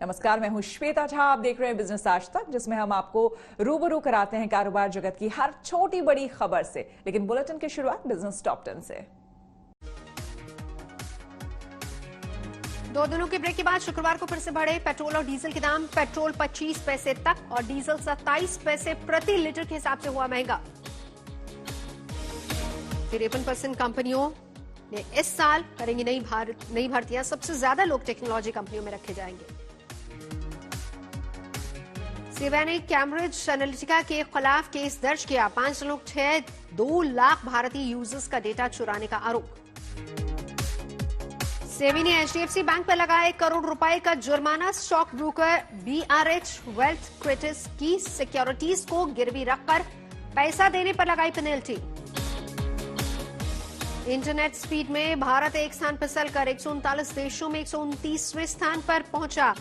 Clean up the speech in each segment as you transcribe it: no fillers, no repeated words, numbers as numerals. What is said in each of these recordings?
नमस्कार, मैं हूं श्वेता झा। आप देख रहे हैं बिजनेस आज तक, जिसमें हम आपको रूबरू कराते हैं कारोबार जगत की हर छोटी बड़ी खबर से। लेकिन बुलेटिन की शुरुआत बिजनेस टॉप 10 से। 2 दिनों के ब्रेक के बाद शुक्रवार को फिर से बढ़े पेट्रोल और डीजल के दाम। पेट्रोल 25 पैसे तक और डीजल 27 पैसे प्रति लीटर के हिसाब से हुआ महंगा। 53% कंपनियों ने इस साल करेंगी नई भर्तियां। सबसे ज्यादा लोग टेक्नोलॉजी कंपनियों में रखे जाएंगे। सेवा ने कैम्ब्रिज एनालिटिका के खिलाफ केस दर्ज किया। 5.2 लाख भारतीय यूजर्स का डेटा चुराने का आरोप। सेबी ने एचडीएफसी बैंक पर लगाया 1 करोड़ रुपए का जुर्माना। स्टॉक ब्रोकर बीआरएच वेल्थ क्रिटिस की सिक्योरिटीज को गिरवी रखकर पैसा देने पर लगाई पेनल्टी। इंटरनेट स्पीड में भारत एक स्थान फिसलकर 139 देशों में 129वें स्थान पर पहुंचा।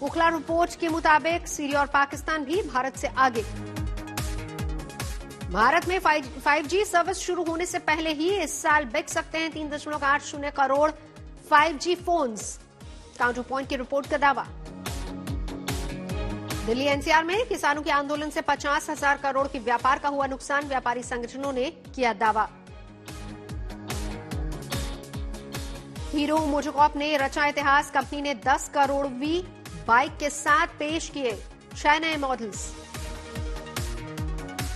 ओखला रिपोर्ट के मुताबिक सीरिया और पाकिस्तान भी भारत से आगे। भारत में 5G सर्विस शुरू होने से पहले ही इस साल बिक सकते हैं 3.80 crore 5G phones. Counter point की रिपोर्ट का दावा। दिल्ली एनसीआर में किसानों के आंदोलन से 50,000 करोड़ के व्यापार का हुआ नुकसान। व्यापारी संगठनों ने किया दावा। हीरो मोटोकॉर्प ने रचा इतिहास। कंपनी ने 10 करोड़वीं बाइक के साथ पेश किए 6 नए मॉडल्स।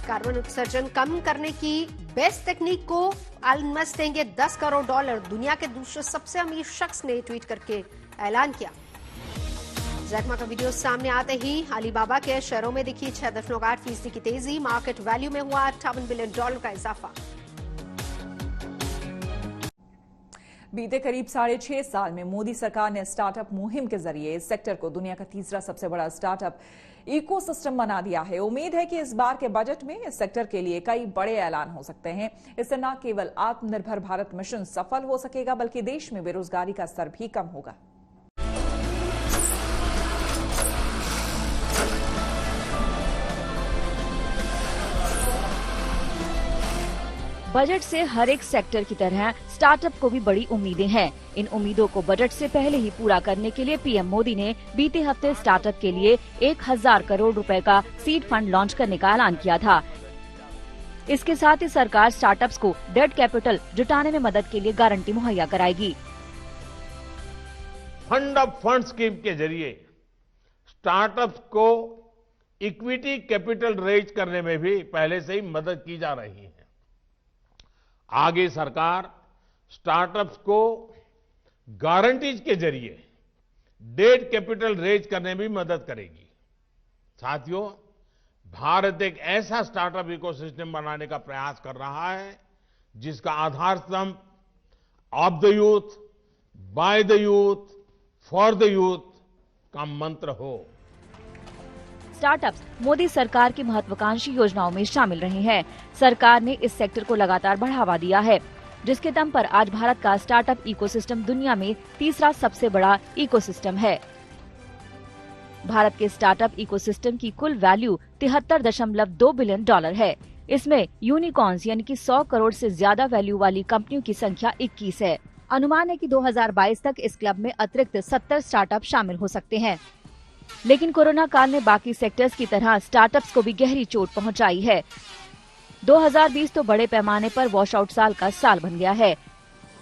कार्बन उत्सर्जन कम करने की बेस्ट तकनीक को एलन मस्क देंगे $10 करोड़। दुनिया के दूसरे सबसे अमीर शख्स ने ट्वीट करके ऐलान किया। जैकमा का वीडियो सामने आते ही अलीबाबा के शेयरों में दिखी 6.8% की तेजी। मार्केट वैल्यू में हुआ $58 बिलियन का इजाफा। बीते करीब 6.5 साल में मोदी सरकार ने स्टार्टअप मुहिम के जरिए इस सेक्टर को दुनिया का तीसरा सबसे बड़ा स्टार्टअप इकोसिस्टम बना दिया है। उम्मीद है कि इस बार के बजट में इस सेक्टर के लिए कई बड़े ऐलान हो सकते हैं। इससे न केवल आत्मनिर्भर भारत मिशन सफल हो सकेगा, बल्कि देश में बेरोजगारी का स्तर भी कम होगा। बजट से हर एक सेक्टर की तरह स्टार्टअप को भी बड़ी उम्मीदें हैं। इन उम्मीदों को बजट से पहले ही पूरा करने के लिए पीएम मोदी ने बीते हफ्ते स्टार्टअप के लिए 1000 करोड़ रुपए का सीड फंड लॉन्च करने का ऐलान किया था। इसके साथ ही सरकार स्टार्टअप्स को डेट कैपिटल जुटाने में मदद के लिए गारंटी मुहैया कराएगी। फंड ऑफ फंड स्कीम के जरिए स्टार्टअप्स को इक्विटी कैपिटल रेज करने में भी पहले से ही मदद की जा रही है। आगे सरकार स्टार्टअप्स को गारंटीज के जरिए डेट कैपिटल रेज करने में भी मदद करेगी। साथियों, भारत एक ऐसा स्टार्टअप इकोसिस्टम बनाने का प्रयास कर रहा है जिसका आधार स्तंभ of the youth, by the youth, for the youth का मंत्र हो। स्टार्टअप्स मोदी सरकार की महत्वाकांक्षी योजनाओं में शामिल रहे हैं। सरकार ने इस सेक्टर को लगातार बढ़ावा दिया है, जिसके दम पर आज भारत का स्टार्टअप इकोसिस्टम दुनिया में तीसरा सबसे बड़ा इकोसिस्टम है। भारत के स्टार्टअप इकोसिस्टम की कुल वैल्यू $73.2 बिलियन है। इसमें यूनिकॉर्न्स यानी कि 100 करोड़ से ज्यादा वैल्यू वाली कंपनियों की संख्या 21 है। अनुमान है कि 2022 तक इस क्लब में अतिरिक्त 70 स्टार्टअप शामिल हो सकते हैं। लेकिन कोरोना काल ने बाकी सेक्टर्स की तरह स्टार्टअप्स को भी गहरी चोट पहुंचाई है। 2020 तो बड़े पैमाने पर वॉश आउट साल का साल बन गया है।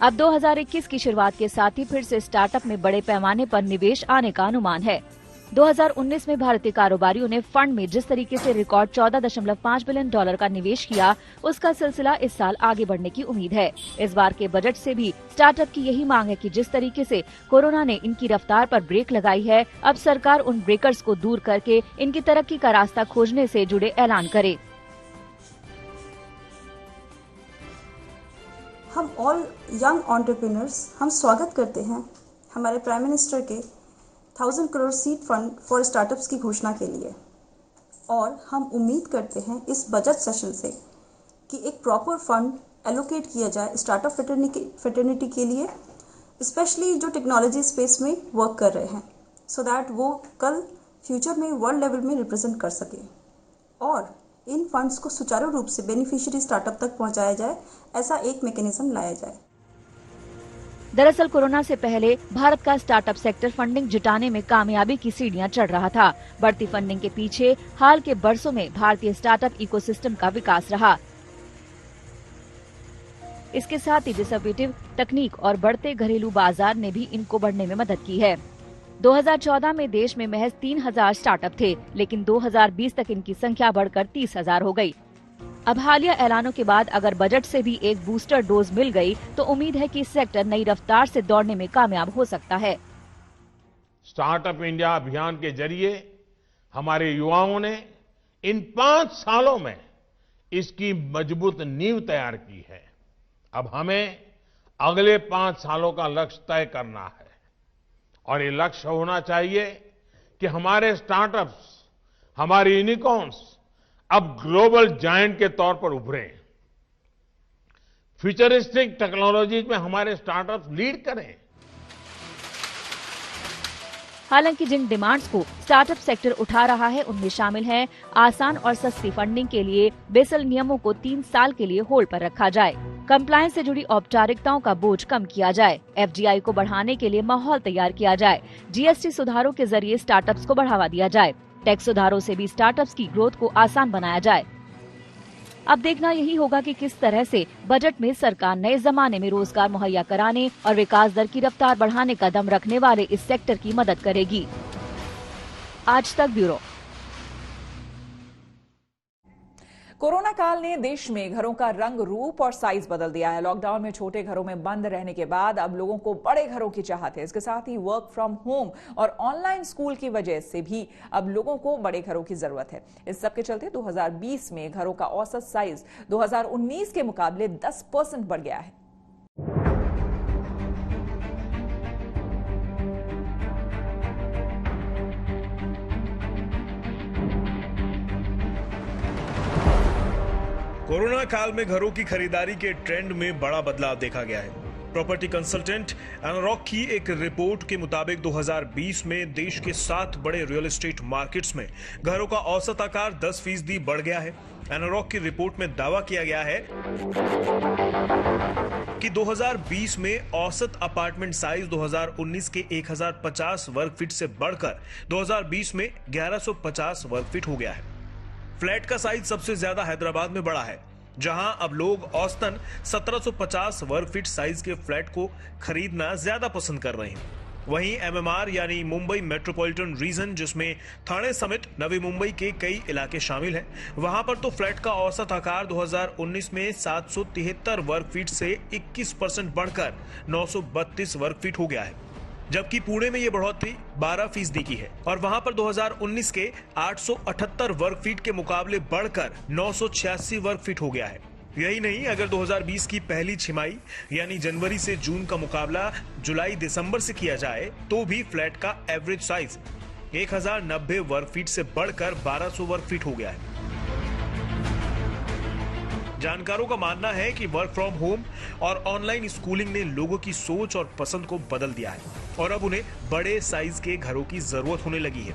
अब 2021 की शुरुआत के साथ ही फिर से स्टार्टअप में बड़े पैमाने पर निवेश आने का अनुमान है। 2019 में भारतीय कारोबारियों ने फंड में जिस तरीके से रिकॉर्ड $14.5 बिलियन का निवेश किया, उसका सिलसिला इस साल आगे बढ़ने की उम्मीद है। इस बार के बजट से भी स्टार्टअप की यही मांग है कि जिस तरीके से कोरोना ने इनकी रफ्तार पर ब्रेक लगाई है, अब सरकार उन ब्रेकर्स को दूर करके इनकी तरक्की का रास्ता खोजने से जुड़े ऐलान करे। हम ऑल यंग एंटरप्रेन्योर्स हम स्वागत करते हैं हमारे प्राइम मिनिस्टर के 1000 crore seed fund for startups की घोषणा के लिए, और हम उम्मीद करते हैं इस बजट सेशन से कि एक प्रॉपर फंड एलोकेट किया जाए स्टार्टअप फ्रेटर्निटी के लिए, स्पेशली जो टेक्नोलॉजी स्पेस में वर्क कर रहे हैं, सो दैट वो कल फ्यूचर में वर्ल्ड लेवल में रिप्रेजेंट कर सके और इन फंड्स को सुचारू रूप से बेनिफिशियरी स्टार्टअप तक पहुंचाया जाए, ऐसा एक मैकेनिज्म लाया जाए। दरअसल कोरोना से पहले भारत का स्टार्टअप सेक्टर फंडिंग जुटाने में कामयाबी की सीढ़ियां चढ़ रहा था। बढ़ती फंडिंग के पीछे हाल के बरसों में भारतीय स्टार्टअप इकोसिस्टम का विकास रहा। इसके साथ ही डिसरप्टिव तकनीक और बढ़ते घरेलू बाजार ने भी इनको बढ़ने में मदद की है। 2014 में देश में महज 3000 स्टार्टअप थे, लेकिन 2020 तक इनकी संख्या बढ़कर 30,000 हो गई। अब हालिया ऐलानों के बाद अगर बजट से भी एक बूस्टर डोज मिल गई तो उम्मीद है कि इस सेक्टर नई रफ्तार से दौड़ने में कामयाब हो सकता है। स्टार्टअप इंडिया अभियान के जरिए हमारे युवाओं ने इन 5 सालों में इसकी मजबूत नींव तैयार की है। अब हमें अगले 5 सालों का लक्ष्य तय करना है और ये लक्ष्य होना चाहिए कि हमारे स्टार्टअप्स, हमारे यूनिकॉर्न्स अब ग्लोबल जायंट के तौर पर उभरें। फ्यूचरिस्टिक टेक्नोलॉजीज में हमारे स्टार्टअप्स लीड करें। हालांकि जिन डिमांड्स को स्टार्टअप सेक्टर उठा रहा है उनमें शामिल है आसान और सस्ती फंडिंग के लिए बेसल नियमों को 3 साल के लिए होल्ड पर रखा जाए, कंप्लायंस से जुड़ी औपचारिकताओं का बोझ कम किया जाए, FDI को बढ़ाने के लिए माहौल तैयार किया जाए, GST सुधारों के जरिए स्टार्टअप्स को बढ़ावा दिया जाए, टैक्स सुधारों से भी स्टार्टअप्स की ग्रोथ को आसान बनाया जाए। अब देखना यही होगा कि किस तरह से बजट में सरकार नए जमाने में रोजगार मुहैया कराने और विकास दर की रफ्तार बढ़ाने का दम रखने वाले इस सेक्टर की मदद करेगी। आज तक ब्यूरो। कोरोना काल ने देश में घरों का रंग, रूप और साइज बदल दिया है। लॉकडाउन में छोटे घरों में बंद रहने के बाद अब लोगों को बड़े घरों की चाहत है। इसके साथ ही वर्क फ्रॉम होम और ऑनलाइन स्कूल की वजह से भी अब लोगों को बड़े घरों की जरूरत है। इस सब के चलते 2020 में घरों का औसत साइज 2019 के मुकाबले 10% बढ़ गया है। कोरोना काल में घरों की खरीदारी के ट्रेंड में बड़ा बदलाव देखा गया है। प्रॉपर्टी कंसल्टेंट एनारॉक की एक रिपोर्ट के मुताबिक 2020 में देश के 7 बड़े रियल एस्टेट मार्केट्स में घरों का औसत आकार 10% बढ़ गया है। एनारॉक की रिपोर्ट में दावा किया गया है कि 2020 में औसत अपार्टमेंट साइज 2019 के 1050 वर्ग फीट से बढ़कर 2020 में 1150 वर्ग फीट हो गया है। फ्लैट का साइज सबसे ज्यादा हैदराबाद में बढ़ा है, जहां अब लोग औसतन 1750 वर्ग फीट साइज के फ्लैट को खरीदना ज्यादा पसंद कर रहे हैं। वहीं MMR यानी मुंबई मेट्रोपॉलिटन रीजन, जिसमें ठाणे समेत नवी मुंबई के कई इलाके शामिल हैं, वहां पर तो फ्लैट का औसत आकार 2019 में 773 वर्ग फीट से 21% बढ़कर 932 वर्ग फीट हो गया है, जबकि पुणे में यह बढ़ोतरी 12% की है और वहां पर 2019 के 878 वर्ग फीट के मुकाबले बढ़कर 986 वर्ग फीट हो गया है। यही नहीं, अगर 2020 की पहली छिमाही यानी जनवरी से जून का मुकाबला जुलाई दिसंबर से किया जाए तो भी फ्लैट का एवरेज साइज 1090 वर्ग फीट से बढ़कर 1200 वर्ग फीट हो गया है। जानकारों का मानना है कि वर्क फ्रॉम होम और ऑनलाइन स्कूलिंग ने लोगों की सोच और पसंद को बदल दिया है और अब उन्हें बड़े साइज के घरों की जरूरत होने लगी है।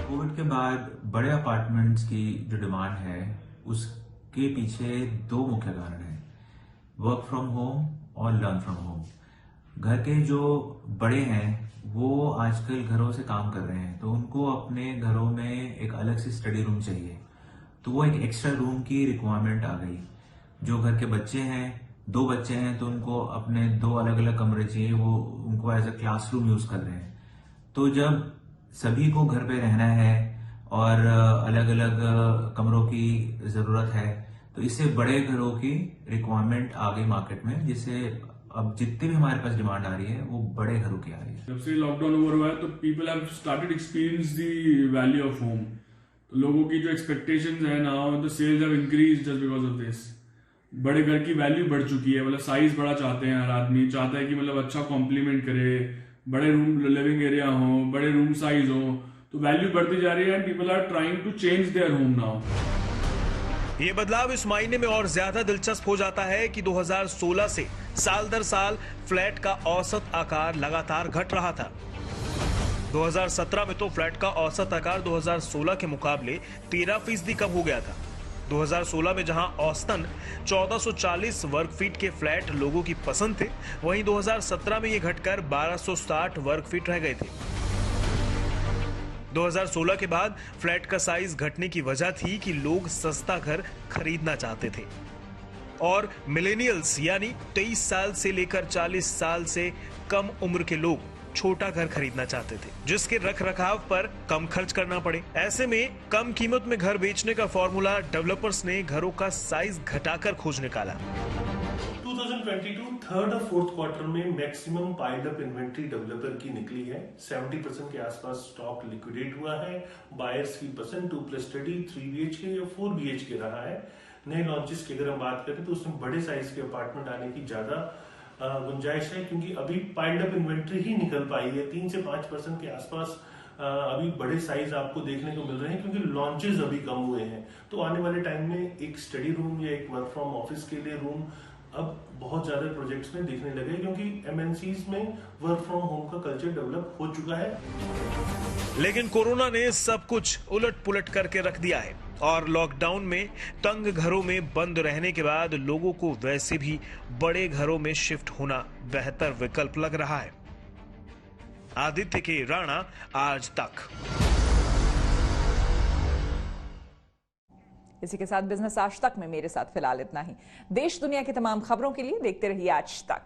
कोविड के बाद बड़े अपार्टमेंट्स की जो डिमांड है उसके पीछे 2 मुख्य कारण हैं, वर्क फ्रॉम होम और लर्न फ्रॉम होम। घर के जो बड़े हैं वो आजकल घरों से काम कर रहे हैं, तो उनको अपने घरों में एक अलग से स्टडी रूम चाहिए, तो वो एक एक्स्ट्रा रूम की रिक्वायरमेंट आ गई। जो घर के बच्चे हैं, 2 बच्चे हैं, तो उनको अपने 2 अलग अलग कमरे चाहिए, वो उनको एज अ क्लासरूम यूज कर रहे हैं। तो जब सभी को घर पे रहना है और अलग अलग कमरों की जरूरत है, तो इससे बड़े घरों की रिक्वायरमेंट आ गई मार्केट में, जिससे अब जितनी भी हमारे पास डिमांड आ रही है वो बड़े घरों की आ रही है। जब से लॉकडाउन ओवर हुआ है तो people have started experience the value of home. लोगों की जो एक्सपेक्टेशंस है now the cells have increased just because of this. बड़े घर की वैल्यू बढ़ चुकी है, मतलब साइज बड़ा चाहते हैं, हर आदमी चाहता है कि मतलब अच्छा कॉम्प्लीमेंट करे, बड़े रूम लिविंग एरिया हो, बड़े रूम साइज हो, तो वैल्यू बढ़ती जा रही है and people are trying to change their home now. ये बदलाव इस महीने में और ज्यादा दिलचस्प हो जाता है कि 2016 से साल दर साल फ्लैट का औसत आकार लगातार घट रहा था। 2017 में तो फ्लैट का औसत आकार 2016 के मुकाबले 13% कम हो गया था। 2016 में जहां औसतन 1440 वर्ग फीट के फ्लैट लोगों की पसंद थे, वहीं 2017 में ये घटकर 1260 वर्ग फीट रह गए थे। 2016 के बाद फ्लैट का साइज घटने की वजह थी कि लोग सस्ता घर खरीदना चाहते थे और मिलेनियल्स यानी 23 साल से लेकर 40 साल से कम उम्र के लोग छोटा घर खरीदना चाहते थे, जिसके रखरखाव पर कम खर्च करना पड़े। ऐसे में कम कीमत में घर बेचने का फॉर्मूला डेवलपर्स ने घरों का साइज घटाकर खोज निकाला। 2022 थर्ड और फोर्थ क्वार्टर में maximum piled up inventory developer की निकली है। 70% के आसपास स्टॉक लिक्विडेट हुआ है। बायर्स की पसंद 2+ स्टडी 3 BHK या 4 BHK रहा है। नए लॉन्चेस की अगर हम बात करें तो उसमें बड़े साइज के अपार्टमेंट आने की ज्यादा गुंजाइश है, क्योंकि अभी पाइल्ड अप इन्वेंट्री ही निकल पाई है। 3 से 5% के आसपास अभी बड़े साइज आपको देखने को मिल रहे हैं, क्योंकि लॉन्चेस अभी कम हुए हैं। तो आने वाले टाइम में एक स्टडी रूम या एक वर्क फ्रॉम ऑफिस के लिए रूम अब बहुत ज्यादा प्रोजेक्ट्स में दिखने लगे, क्योंकि MNCs में वर्क फ्रॉम होम का कल्चर डेवलप हो चुका है। लेकिन कोरोना ने सब कुछ उलट पुलट करके रख दिया है और लॉकडाउन में तंग घरों में बंद रहने के बाद लोगों को वैसे भी बड़े घरों में शिफ्ट होना बेहतर विकल्प लग रहा है। आदित्य के राणा, आज तक। इसी के साथ बिजनेस आज तक में मेरे साथ फिलहाल इतना ही। देश दुनिया की तमाम खबरों के लिए देखते रहिए आज तक।